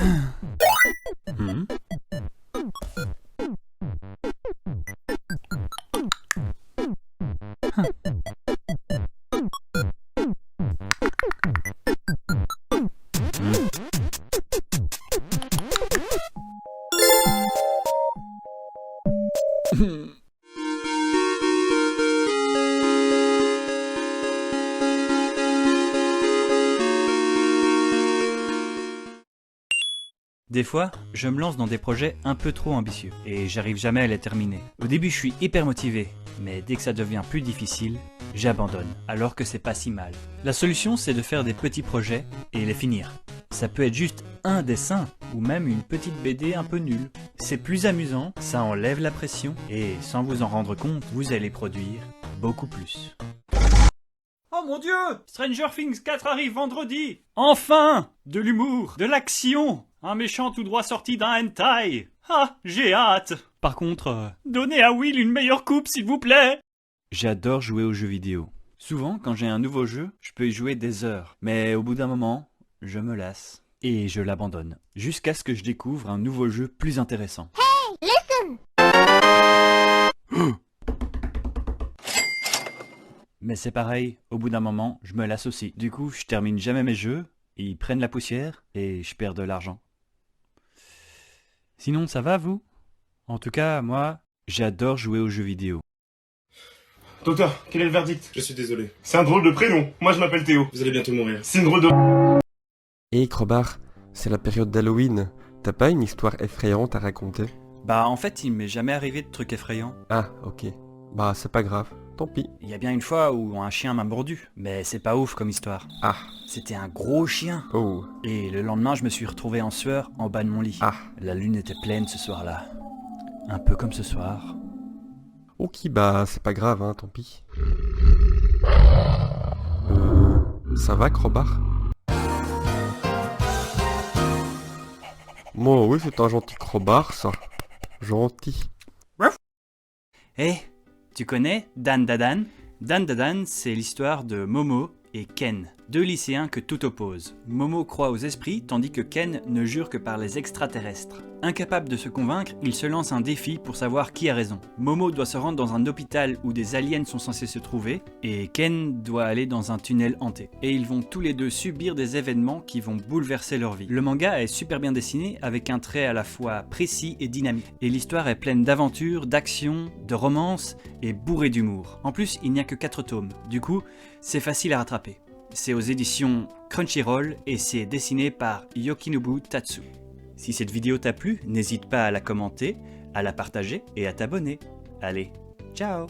Hmm. Des fois, je me lance dans des projets un peu trop ambitieux et j'arrive jamais à les terminer. Au début, je suis hyper motivé, mais dès que ça devient plus difficile, j'abandonne, alors que c'est pas si mal. La solution, c'est de faire des petits projets et les finir. Ça peut être juste un dessin ou même une petite BD un peu nulle. C'est plus amusant, ça enlève la pression et sans vous en rendre compte, vous allez produire beaucoup plus. Oh mon Dieu! Stranger Things 4 arrive vendredi! Enfin! De l'humour, de l'action! Un méchant tout droit sorti d'un hentai! Ah, j'ai hâte! Par contre, donnez à Will une meilleure coupe s'il vous plaît! J'adore jouer aux jeux vidéo. Souvent, quand j'ai un nouveau jeu, je peux y jouer des heures. Mais au bout d'un moment, je me lasse. Et je l'abandonne. Jusqu'à ce que je découvre un nouveau jeu plus intéressant. Hey, listen! Mais c'est pareil, au bout d'un moment, je me lasse aussi. Du coup, je termine jamais mes jeux, ils prennent la poussière et je perds de l'argent. Sinon, ça va vous? En tout cas, moi, j'adore jouer aux jeux vidéo. Docteur, quel est le verdict? Je suis désolé. C'est un drôle de prénom. Moi je m'appelle Théo. Vous allez bientôt mourir. C'est une drôle de... Hé Crowbar, c'est la période d'Halloween. T'as pas une histoire effrayante à raconter? Bah en fait, il m'est jamais arrivé de trucs effrayants. Ah, ok. Bah c'est pas grave, tant pis. Il y a bien une fois où un chien m'a mordu, mais c'est pas ouf comme histoire. Ah, C'était un gros chien. oh, Et le lendemain, je me suis retrouvé en sueur en bas de mon lit. ah. La lune était pleine ce soir-là. Un peu comme ce soir. Ok, bah c'est pas grave, hein, tant pis. Ça va Crowbar? Bon, oui, c'est un gentil Crowbar, ça. Gentil. Eh, tu connais Dan Dadan? Dan Dadan, c'est l'histoire de Momo et Ken, deux lycéens que tout oppose. Momo croit aux esprits, tandis que Ken ne jure que par les extraterrestres. Incapable de se convaincre, il se lance un défi pour savoir qui a raison. Momo doit se rendre dans un hôpital où des aliens sont censés se trouver, et Ken doit aller dans un tunnel hanté. Et ils vont tous les deux subir des événements qui vont bouleverser leur vie. Le manga est super bien dessiné, avec un trait à la fois précis et dynamique. Et l'histoire est pleine d'aventures, d'action, de romance, et bourrée d'humour. En plus, il n'y a que 4 tomes. Du coup, c'est facile à rattraper. C'est aux éditions Crunchyroll et c'est dessiné par Yokinobu Tatsu. Si cette vidéo t'a plu, n'hésite pas à la commenter, à la partager et à t'abonner. Allez, ciao!